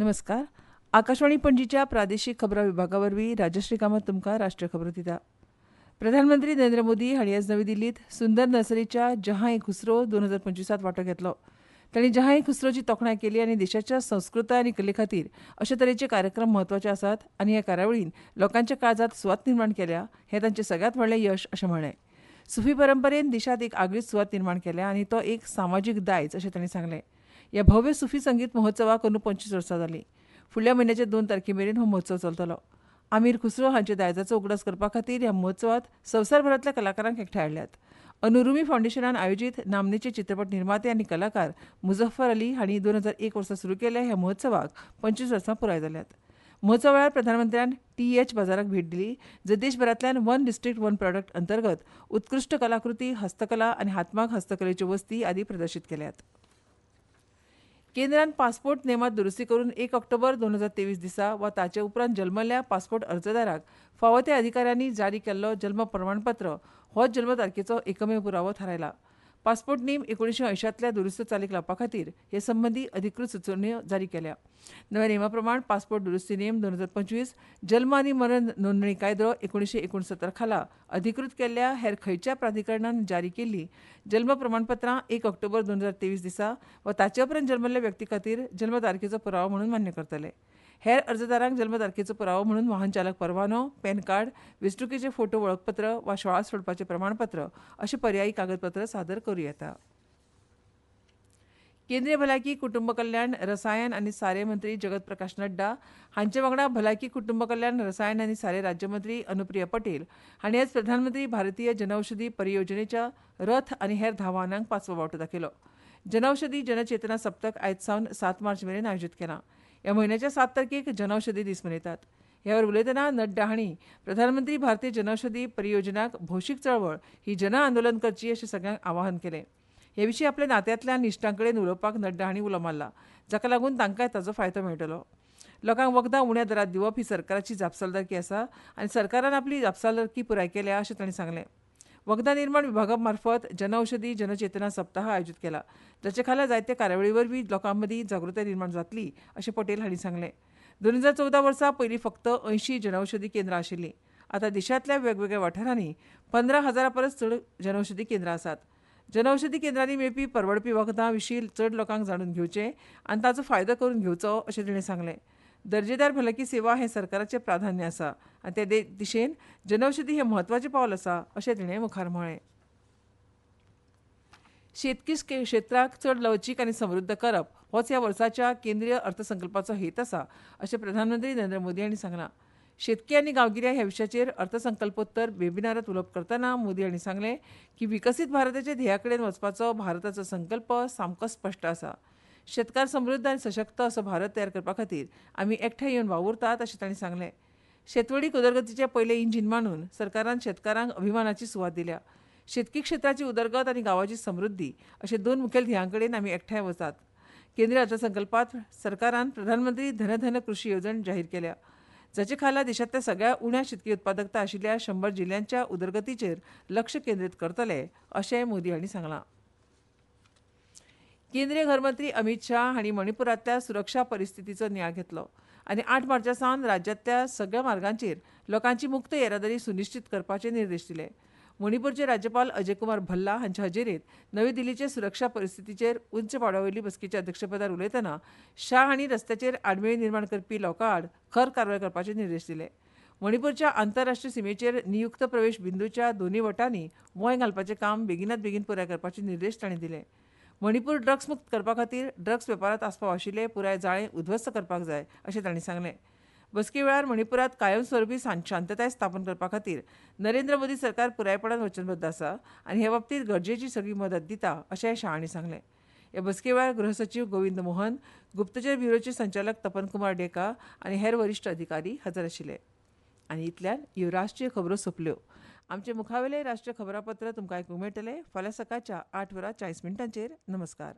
नमस्कार. आकाशवाणी पणजीच्या प्रादेशीक खबरां विभागावरवीं राजश्री कामत तुमकां राष्ट्रीय खबरो दिता. प्रधानमंत्री नरेंद्र मोदी हांणी आज नवी दिल्लींत सुंदर नर्सरीच्या जहाँ-ए-खुसरो 2025त वांटो घेतलो. तांणी जहाँ-ए-खुसरोची तोखणाय केली आनी देशाच्या संस्कृताय आनी कले खातीर अशे तरेचे कार्यक्रम म्हत्वाचे आसात आनी ह्या कार्यावळीन लोकांच्या काळजांत सुवात निर्माण केल्या हें तांचें सगळ्यांत व्हडलें यश अशें म्हळें. सुफी परंपरेन देशांत एक आगळीच सुवात निर्माण केल्या आनी तो एक सामाजीक दायज अशें तांणी सांगलें. ह्या भव्य सुफी संगीत महोत्सवाक अंदू 25 वर्सां जालीं. फुडल्या म्हयन्याचे 2 तारखेमेरेन हो महोत्सव चलतलो. अमीर खुसरो हांच्या दायजाचो उगडास करपा खातीर ह्या महोत्सवांत संवसारभरांतल्या कलाकारांक एकठांय हाडल्यात. अनुरुमी फावंडेशनान आयोजीत नामनेचे चित्रपट निर्माते आनी कलाकार मुझफ्फर अली हांणी 2001 वर्सा सुरू केल्ल्या ह्या महोत्सवाक 25 वर्सां पुराय जाल्यात. महोत्सवा वेळार प्रधानमंत्र्यान TH बाजाराक भेट दिली, जंय देशभरांतल्यान वन डिस्ट्रिक्ट वन प्रॉडक्ट अंतर्गत उत्कृश्ट कलाकृती, हस्तकला आनी हातमाग हस्तकलेच्यो वस्ती आदी प्रदर्शीत केल्यात. केंद्रान पासपोर्ट नेमांत दुरुस्ती करून 1 ऑक्टोबर 2023 दिसा वा ताचे उपरांत जल्मल्ल्या पासपोर्ट अर्जदाराक फावो त्या अधिकाऱ्यांनी जारी केल्लो जल्म प्रमाणपत्र होच जल्म तारखेचो एकमेव पुरावो थारायला. पासपोर्ट नेम 1980तल्या दुरुस्त चालीक लावपा खातीर हे संबंदी अधिकृत सुचोवण्यो जारी केल्या. नव्या नेमा प्रमाण पासपोर्ट दुरुस्ती नेम 2025 जल्म आनी मरण नोंदणी कायदो 1969 खाला अधिकृत केल्ल्या हेर खंयच्या प्राधिकरणान जारी केल्ली जल्म प्रमाणपत्रां 1 ऑक्टोबर 2023 दिसा वा ताचे उपरांत जल्मल्ल्या व्यक्ती खातीर जल्म तारखेचो पुरावो म्हणून मान्य करतले. हेर अर्जदारांक जल्म तारखेचो पुरावो म्हणून वाहन चालक परवानो, पॅन कार्ड, वेंचणुकेचें फोटो वळखपत्र वा शाळा सोडपाचें प्रमाणपत्र अशें पर्यायी कागदपत्र सादर करूं येता. केंद्रीय भलायकी, कुटुंब कल्याण, रसायन आनी सारे मंत्री जगत प्रकाश नड्डा हांचे वांगडा भलायकी, कुटुंब कल्याण, रसायन आनी सारे राज्यमंत्री अनुप्रिया पटेल हांणी आज प्रधानमंत्री भारतीय जनौषधी परियोजनेच्या रथ आनी हेर 10 वाहनांक 5वो वांटो दाखयलो. जनौषधी जनचेतना सप्तक आयज सावन 7 मार्च मेरेन आयोजीत केलां. ह्या म्हयन्याच्या 7 तारखेक जनौषधी दीस मनयतात. ह्या वर उलयतना नड्डा हांणी प्रधानमंत्री भारतीय जनौषधी परियोजनाक भौशीक चळवळ ही जन आंदोलन करची अशें सगळ्यांक आवाहन केलें. हे विशीं आपल्या नात्यांतल्या इश्टां कडेन उलोवपाक नड्डा हांणी उलो मारला, जाका लागून तांकांय ताचो फायदो मेळटलो. लोकांक वखदां उण्या दरांत दिवप ही सरकाराची जापसालदारकी आसा आनी सरकारान आपली जापसालदारकी पुराय केल्या अशें तांणी सांगलें. वखदां निर्माण विभागा मार्फत जनौषधी जनचेतना सप्ताह आयोजीत केला, जाचे खाला जायत्या कार्यावळी वरवीं लोकां मदीं जागृताय निर्माण जातली अशें पटेल हांणी सांगलें. 2014 वर्सा पयलीं फक्त 80 जनौषधी केंद्रां आशिल्लीं. आतां देशांतल्या वेगवेगळ्या वाठारांनी 15,000 परस चड जनौषधी केंद्रां आसात. जनौषधी केंद्रांनी मेळपी परवडपी वखदां विशीं चड लोकांक जाणून घेवचें आनी ताचो फायदो करून घेवचो अशें तिणें सांगलें. दर्जेदार भलायकी सेवा हें सरकाराचें प्राधान्य आसा आनी ते दिशेन जनौषधी हें म्हत्वाचें पावल आसा अशें तिणें मुखार म्हळें. शेतकी क्षेत्राक चड लवचीक आनी समृद्ध करप होच ह्या वर्साच्या केंद्रीय अर्थसंकल्पाचो हेत आसा अशें प्रधानमंत्री नरेंद्र मोदी हांणी सांगलां. शेतकी आनी गांवगिऱ्या ह्या विशयाचेर अर्थसंकल्पोत्तर वेबिनारांत उलोवप करतना मोदी हांणी सांगलें की विकसीत भारताच्या ध्येया कडेन वचपाचो भारताचो संकल्प सामको स्पश्ट आसा. शेतकार समृद्ध आनी सशक्त असो भारत तयार करपा खातीर आमी एकठांय येवन वावुरतात अशें तांणी सांगलें. शेतवडीक उदरगतीचें पयलें इंजीन मानून सरकारान शेतकारांक अभिमानाची सुवात दिल्या. शेतकी क्षेत्राची उदरगत आनी गांवाची समृद्धी अशे 2 मुखेल ध्येयां कडेन आमी एकठांय वतात. केंद्रीय अर्थसंकल्पांत सरकारान प्रधानमंत्री धन कृषी येवजण जाहीर केल्या, जाचे खाला देशांतल्या सगळ्या उण्या शेतकी उत्पादकता आशिल्ल्या 100 जिल्ह्यांच्या उदरगतीचेर लक्ष केंद्रीत करतले अशें मोदी हांणी सांगलां. केंद्रीय घरमंत्री अमित शाह हांणी मणिपुरांतल्या सुरक्षा परिस्थितीचो नियाळ घेतलो आनी 8 मार्चा सावन राज्यांतल्या सगळ्या मार्गांचेर लोकांची मुक्त येरादारी सुनिश्चित करपाचे निर्देश दिले. मणिपूरचे राज्यपाल अजय कुमार भल्ला हांचे हजेरेंत नवी दिल्लीचे सुरक्षा परिस्थितीचेर उंच पावड्यावयली बसकेच्या अध्यक्षपदार उलयतना शाह हांणी रस्त्याचेर आडमेळी निर्माण करपी लोकां आड खर कारवाय करपाचे निर्देश दिले. मणिपूरच्या आंतरराष्ट्रीय सीमेचेर नियुक्त प्रवेश बिंदूच्या दोनूय वटांनी वंय घालपाचें काम बेगिनात बेगीन पुराय करपाचे निर्देश तांणी दिले. मणिपूर ड्रग्स मुक्त करपा खातीर ड्रग्स वेपारांत आस्पाव आशिल्ले पुराय जाळें उध्वस्त करपाक जाय अशें तांणी सांगलें. बसके वेळार मणिपुरांत कायमस्वरुपी शांतताय स्थापन करपा खातीर नरेंद्र मोदी सरकार पुरायपणान वचनबद्ध आसा आनी हे बाबतींत गरजेची सगळी मदत दिता अशेंय शाह हांणी सांगलें. ह्या बसके वेळार गृह सचीव गोविंद मोहन, गुप्तचर ब्युरोचे संचालक तपन कुमार डेका आनी हेर वरिश्ठ अधिकारी हजर आशिल्ले. आनी इतल्यान ह्यो राष्ट्रीय खबरो सोंपल्यो. आमचे मुखावेले राष्ट्रीय खबरापत्र तुमकां आयकूंक मेळटले फाल्यां सकाळच्या 8:40 नमस्कार.